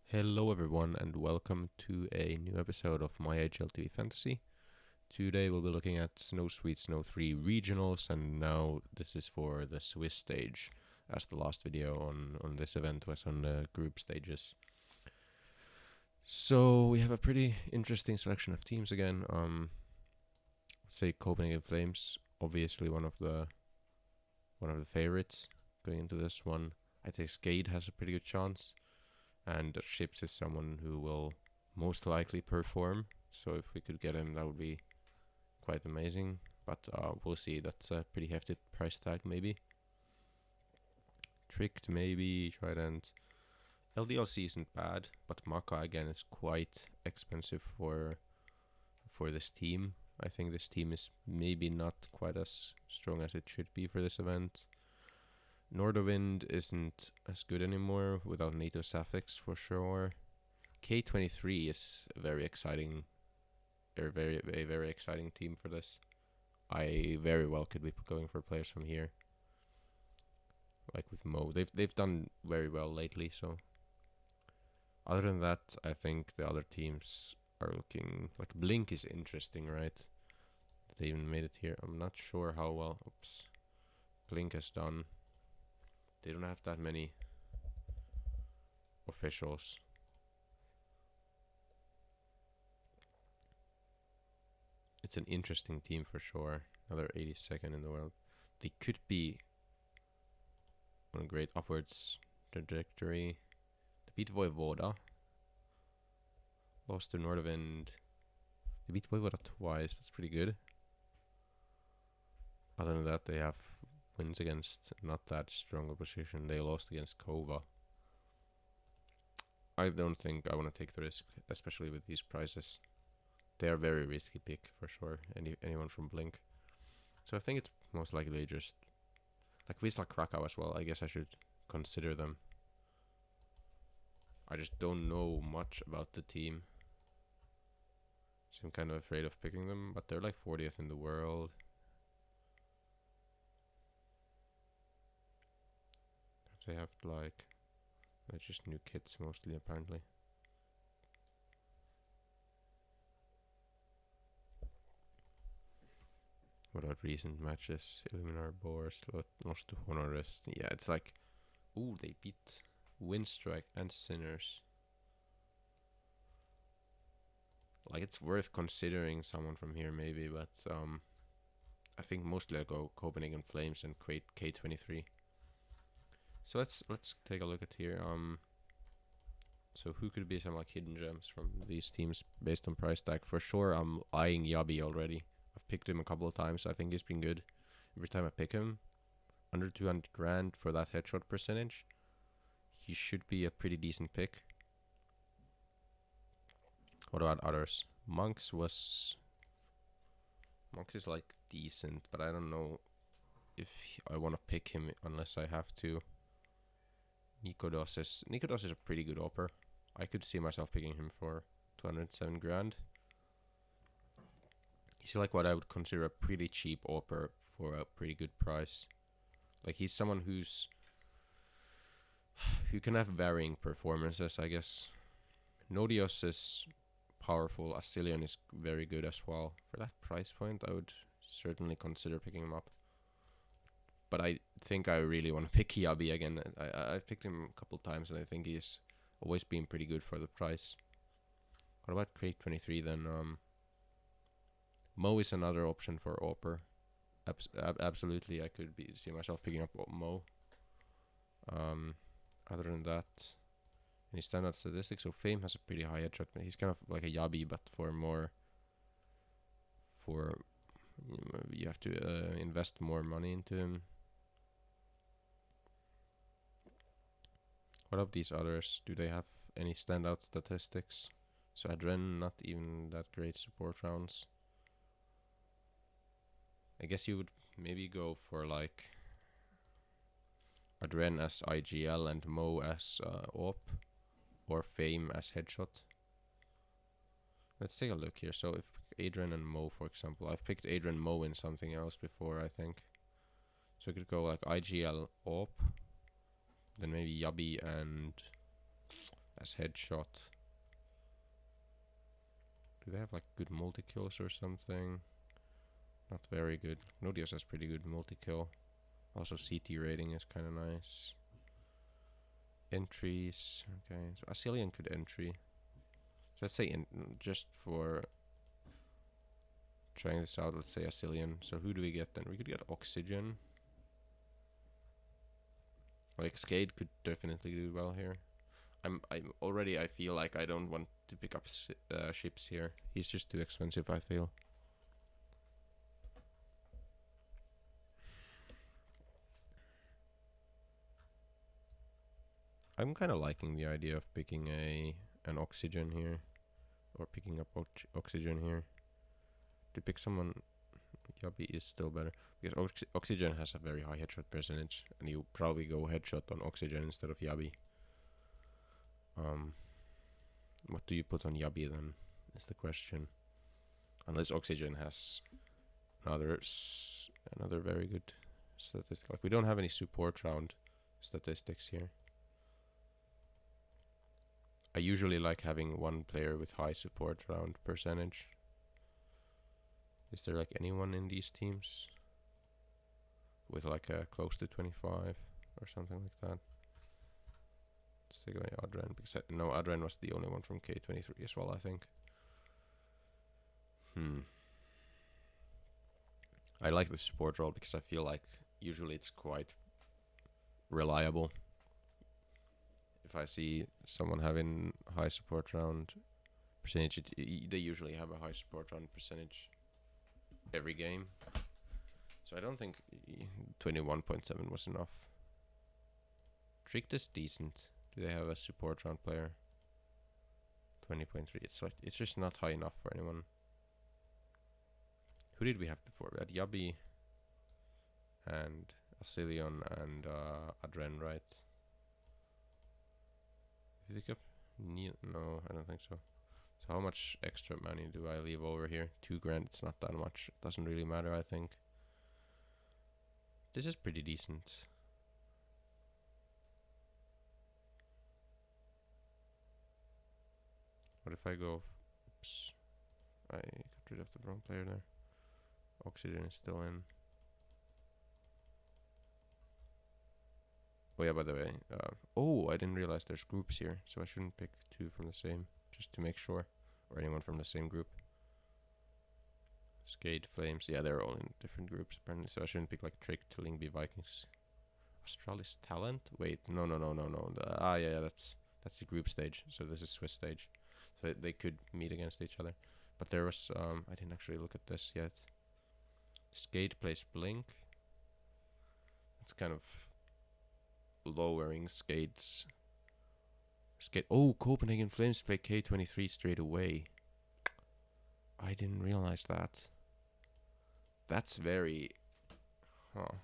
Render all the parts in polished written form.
Hello everyone and welcome to a new episode of my HLTV Fantasy. Today we'll be looking at Snow Sweet Snow 3 regionals, and now this is for the Swiss stage, as the last video on this event was on the group stages. So we have a pretty interesting selection of teams again. Say Copenhagen Flames, obviously one of the favorites going into this one. I think Skade has a pretty good chance. And Ships is someone who will most likely perform. So if we could get him, that would be quite amazing. But we'll see. That's a pretty hefty price tag, maybe. Tricked, maybe. Trident. LDLC isn't bad, but Maka again is quite expensive for this team. I think this team is maybe not quite as strong as it should be for this event. Nordowind isn't as good anymore without NATO Suffix for sure. K23 is a very exciting team for this. I very well could be going for players from here. Like with Mo. They've done very well lately, so other than that, I think the other teams are looking like Blink is interesting, right? They even made it here. I'm not sure how well Blink has done. They don't have that many officials. It's an interesting team for sure. Another 82nd in the world. They could be on a great upwards trajectory. They beat Voivoda. Lost to Nordowind. They beat Voivoda twice. That's pretty good. Other than that, they have wins against not that strong opposition. They lost against Kova. I don't think I want to take the risk, especially with these prices. They are very risky pick for sure. Anyone from Blink. So I think it's most likely just like Wisla Krakow as well. I guess I should consider them. I just don't know much about the team, so I'm kind of afraid of picking them. But they're like 40th in the world. They have like just new kits mostly apparently. What about recent matches? Eliminar Boars lost to Honores. Yeah, it's like, ooh, they beat Windstrike and Sinners. Like, it's worth considering someone from here maybe, but I think mostly I'll go Copenhagen Flames and K23. So let's take a look at here. So who could be some like hidden gems from these teams based on price tag? For sure, I'm eyeing Yabi already. I've picked him a couple of times. I think he's been good. Every time I pick him, under 200 grand for that headshot percentage, he should be a pretty decent pick. What about others? Monks is like decent, but I don't know if I want to pick him unless I have to. Nikodos is a pretty good opper. I could see myself picking him for 207 grand. He's like what I would consider a pretty cheap opper for a pretty good price. Like he's someone who can have varying performances, I guess. Nodios is powerful. Asilion is very good as well. For that price point, I would certainly consider picking him up. But I think I really want to pick Yabi again. I've picked him a couple times, and I think he's always been pretty good for the price. What about Crate 23 then? Mo is another option for Opper. Absolutely, I could see myself picking up Mo. Other than that, any standout statistics? So Fame has a pretty high headshot. He's kind of like a Yabi, but you have to invest more money into him. What of these others? Do they have any standout statistics? So Adren, not even that great support rounds. I guess you would maybe go for like Adren as IGL and Mo as OP, or Fame as headshot. Let's take a look here. So if Adrian and Mo, for example, I've picked Adrian Mo in something else before, I think. So we could go like IGL OP, then maybe Yabi and has headshot. Do they have like good multi-kills or something? Not very good. Nodios has pretty good multi-kill. Also CT rating is kind of nice. Entries. Okay, so Asilian could entry. So let's say just for trying this out, let's say Asilian. So who do we get then? We could get Oxygen. Like Skade could definitely do well here. I'm already, I feel like I don't want to pick up ships here. He's just too expensive, I feel. I'm kind of liking the idea of picking an Oxygen here, or picking up Oxygen here. To pick someone, Yabi is still better because Oxygen has a very high headshot percentage, and you probably go headshot on Oxygen instead of Yabi. What do you put on Yabi then? Is the question. Unless Oxygen has another very good statistic. Like we don't have any support round statistics here. I usually like having one player with high support round percentage. Is there like anyone in these teams with like a close to 25 or something like that? Let's take away Adren, because no, Adren was the only one from K23 as well, I think. I like the support role because I feel like usually it's quite reliable. If I see someone having high support round percentage, they usually have a high support round percentage every game. So I don't think 21.7 was enough. Tricked is decent. Do they have a support round player? 20.3. It's just not high enough for anyone. Who did we have before? We had Yabi and Asilion and Adren, right? Did you pick up Neil? No, I don't think so. So how much extra money do I leave over here? 2 grand. It's not that much. It doesn't really matter, I think. This is pretty decent. What if I go... Oops. I got rid of the wrong player there. Oxygen is still in. Oh yeah, by the way. Oh, I didn't realize there's groups here. So I shouldn't pick 2 from the same. Just to make sure. Or anyone from the same group. Skate, Flames. Yeah, they're all in different groups apparently. So I shouldn't pick like Trick, Lingby, Vikings. Astralis Talent? Wait, no. Yeah, that's the group stage. So this is Swiss stage. So they could meet against each other. But there was, I didn't actually look at this yet. Skate plays Blink. It's kind of lowering Skate's. Oh, Copenhagen Flames play K23 straight away. I didn't realize that. That's very... Huh.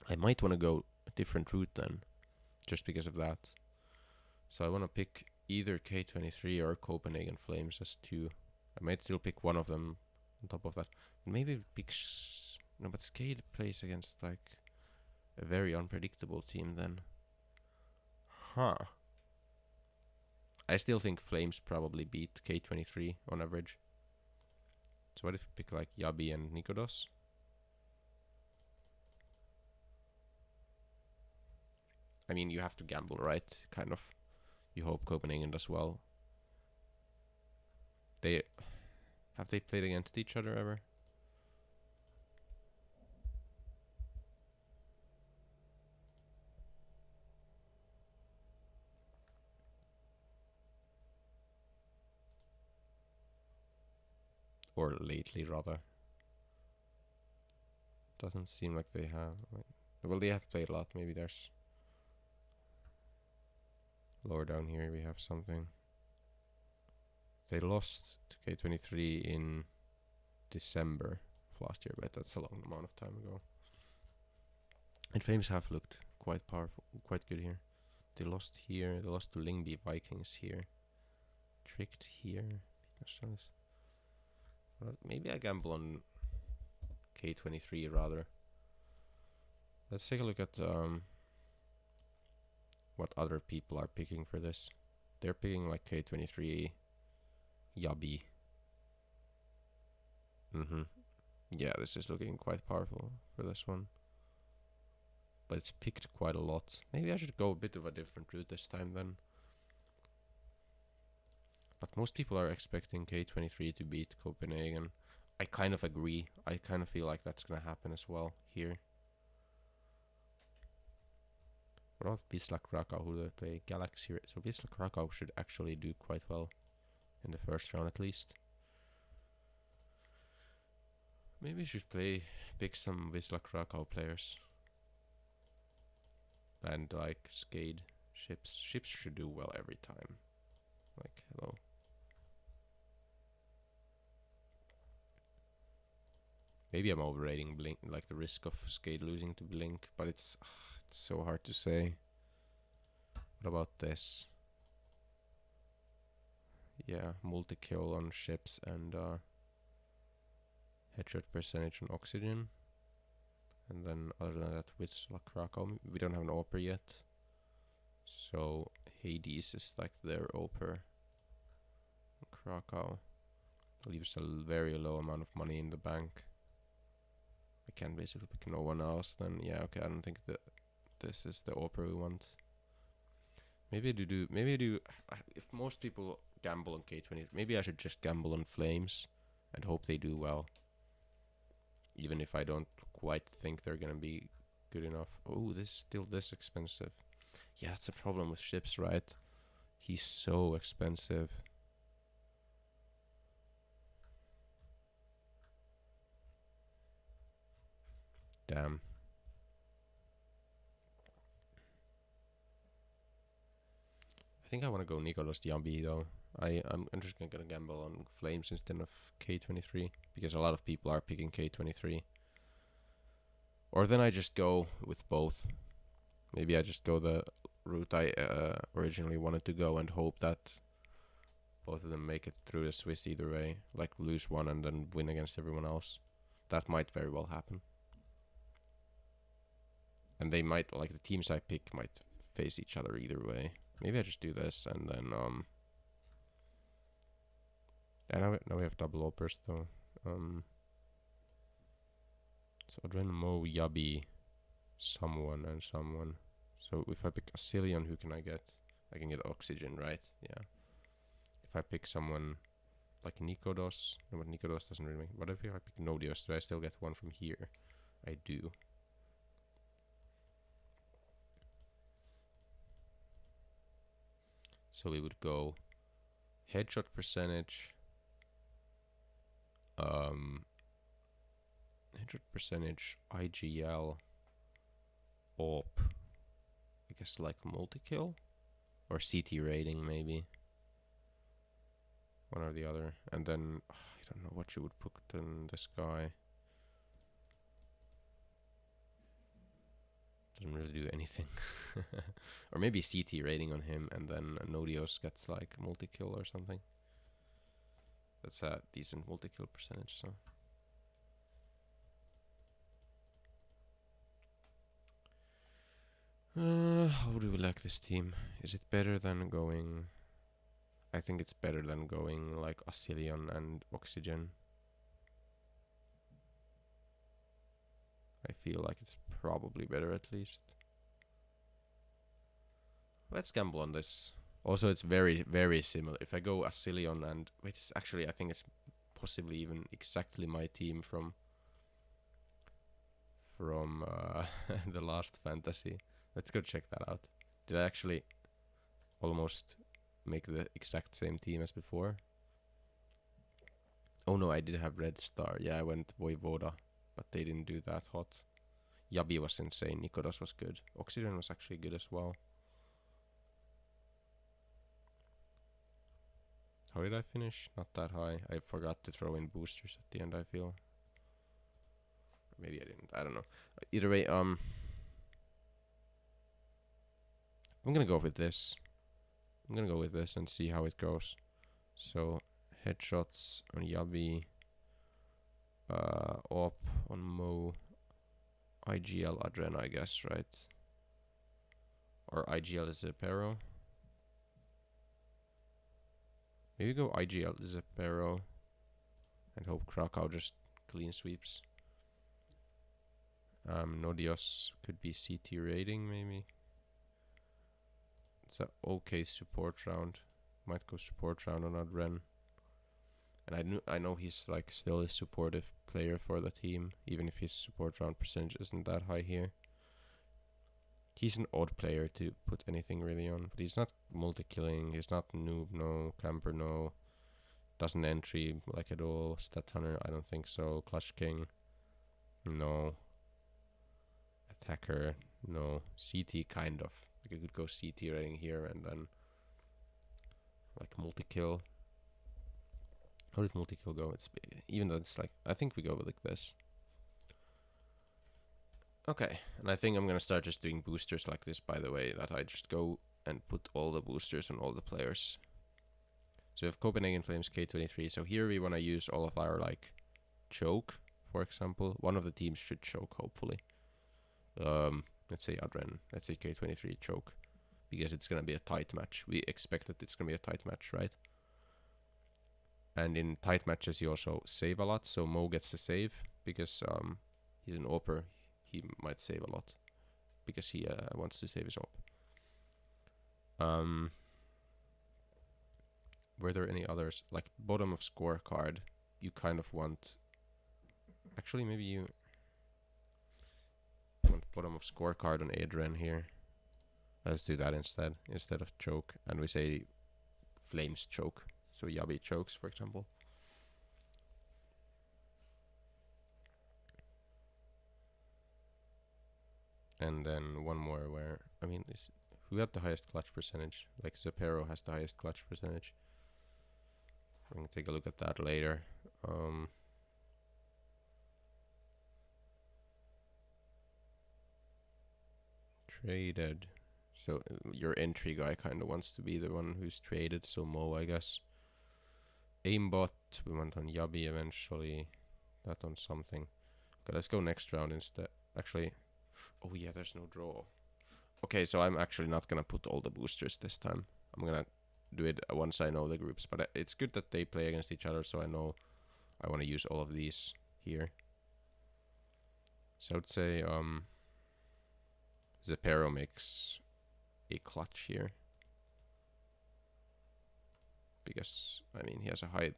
I might want to go a different route then. Just because of that. So I want to pick either K23 or Copenhagen Flames as 2. I might still pick one of them on top of that. Maybe pick... No, but Skate plays against like a very unpredictable team then. Huh. I still think Flames probably beat K23 on average. So what if we pick like Yabi and Nikodos? I mean, you have to gamble, right? Kind of. You hope Copenhagen does well. Have they played against each other ever? Or lately, rather. Doesn't seem like they have. Well, they have played a lot. Maybe there's... Lower down here we have something. They lost to K23 in December of last year, but that's a long amount of time ago. And Flames have looked quite powerful, quite good here. They lost here. They lost to Lingby Vikings here. Tricked here. Maybe I gamble on K23 rather. Let's take a look at what other people are picking for this. They're picking like K23, Yabi. Yeah, this is looking quite powerful for this one. But it's picked quite a lot. Maybe I should go a bit of a different route this time then. But most people are expecting K23 to beat Copenhagen. I kind of agree. I kind of feel like that's gonna happen as well here. What about Wisla Krakow, who they play? Galaxy. So Wisla Krakow should actually do quite well in the first round at least. Maybe we should pick some Wisla Krakow players. And like Skade, Ships. Ships should do well every time. Like, hello. Maybe I'm overrating Blink, like the risk of Skade losing to Blink, but it's so hard to say. What about this? Yeah, multi-kill on Ships and headshot percentage on Oxygen. And then other than that, with Krakow, we don't have an Oper yet. So Hades is like their Oper. Krakow leaves a very low amount of money in the bank. I can basically pick no one else. Then yeah, okay. I don't think that this is the Oper we want. Maybe I do. Maybe I do. If most people gamble on K20, maybe I should just gamble on Flames and hope they do well. Even if I don't quite think they're gonna be good enough. Oh, this is still this expensive. Yeah, that's the problem with Ships, right? He's so expensive. Damn. I think I want to go Nicolas Diambi though. I'm just gonna gamble on Flames instead of K23 because a lot of people are picking K23. Or then I just go with both. Maybe I just go the route I originally wanted to go and hope that both of them make it through the Swiss either way. Like lose one and then win against everyone else. That might very well happen. And they might, like the teams I pick might face each other either way. Maybe I just do this and then and now we have double Opers though. So Adren, Mo, Yabi, someone and someone. So if I pick Asilion, who can I get? I can get Oxygen, right? Yeah. If I pick someone like Nikodos, no, but Nikodos doesn't really make. What if I pick Nodios? Do I still get one from here? I do. So we would go headshot percentage, headshot percentage, IGL, AWP, I guess like multi-kill, or CT rating maybe. One or the other. And then, I don't know what you would put in this guy. Doesn't really do anything. Or maybe CT rating on him and then Nodios gets like multi-kill or something. That's a decent multi-kill percentage, so. How do we like this team? Is it better than going... I think it's better than going like Asilion and Oxygen. I feel like it's probably better at least. Let's gamble on this. Also, it's very, very similar. If I go Asilion and... Wait, it's actually, I think it's possibly even exactly my team from the last fantasy. Let's go check that out. Did I actually almost make the exact same team as before? Oh no, I did have Red Star. Yeah, I went Voivoda, but they didn't do that hot. Yabi was insane. Nikodas was good. Oxygen was actually good as well. How did I finish? Not that high. I forgot to throw in boosters at the end, I feel. Maybe I didn't. I don't know. Either way, I'm gonna go with this. I'm gonna go with this and see how it goes. So, headshots on Yabi. Op on Mo. IGL Adren, I guess, right? Or IGL Zepero. Maybe go IGL Zepero and hope Krakow just clean sweeps. Nodios could be CT rating maybe. It's a okay support round. Might go support round on Adren. And I know he's like still a supportive player for the team, even if his support round percentage isn't that high here. He's an odd player to put anything really on, but he's not multi-killing, he's not noob, no, camper, no, doesn't entry like at all, stat hunter, I don't think so, clutch king, no, attacker, no, CT kind of, like I could go CT rating here and then like multi-kill. How did multi-kill go? It's even though it's like, I think we go like this. Okay, and I think I'm gonna start just doing boosters like this, by the way, that I just go and put all the boosters on all the players. So we have Copenhagen Flames K23, so here we wanna use all of our like choke, for example. One of the teams should choke, hopefully. Let's say Adren, let's say K23 choke, because it's gonna be a tight match. We expect that it's gonna be a tight match, right? And in tight matches you also save a lot, so Mo gets the save, because he's an AWPer, he might save a lot, because he wants to save his AWP. Were there any others? Like bottom of scorecard, you kind of want... Actually, maybe you want bottom of scorecard on Adren here. Let's do that instead of choke, and we say Flames choke. So Yabi chokes, for example. And then one more where, I mean, who got the highest clutch percentage? Like Zepero has the highest clutch percentage. I'm gonna take a look at that later. Traded. So your entry guy kind of wants to be the one who's traded, so Mo, I guess. Aimbot, we went on Yabi eventually. That on something. Okay, let's go next round instead. Actually, oh yeah, there's no draw. Okay, so I'm actually not gonna put all the boosters this time. I'm gonna do it once I know the groups. But it's good that they play against each other, so I know I want to use all of these here. So I would say Zepero makes a clutch here. Because, I mean, he has a high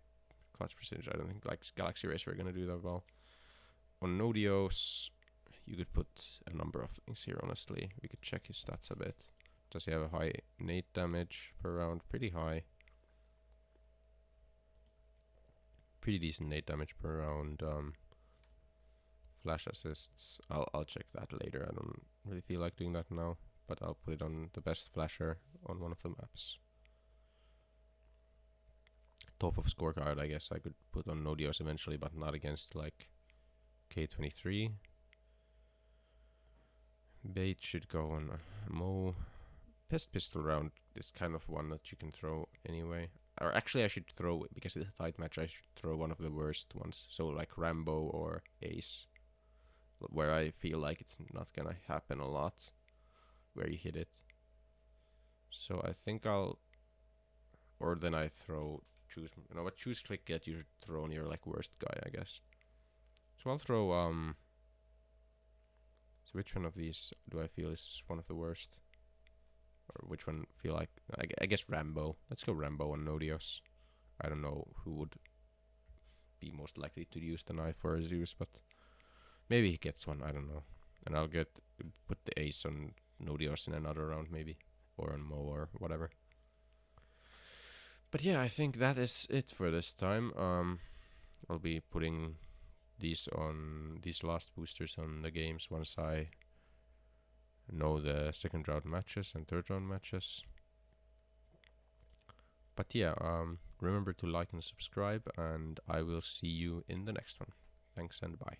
clutch percentage. I don't think like Galaxy Racer are gonna do that well. On Nodios, you could put a number of things here, honestly. We could check his stats a bit. Does he have a high nade damage per round? Pretty high. Pretty decent nade damage per round. Flash assists. I'll check that later. I don't really feel like doing that now, but I'll put it on the best flasher on one of the maps. Top of scorecard, I guess I could put on Nodios eventually, but not against like K23. Bait should go on Mo. Pest pistol round is kind of one that you can throw anyway. Or actually I should throw it, because it's a tight match, I should throw one of the worst ones. So like Rambo or Ace, where I feel like it's not gonna happen a lot, where you hit it. So I think I'll... Or then I throw... Choose... No, but choose click get, you should throw on your like worst guy, I guess. So I'll throw... So which one of these do I feel is one of the worst? Or which one feel like... I guess Rambo. Let's go Rambo on Nodios. I don't know who would be most likely to use the knife for a Zeus, but maybe he gets one, I don't know. And I'll put the Ace on Nodios in another round maybe. Or on Mo or whatever. But yeah, I think that is it for this time. I'll be putting these last boosters on the games once I know the second round matches and third round matches. But yeah, remember to like and subscribe, and I will see you in the next one. Thanks and bye.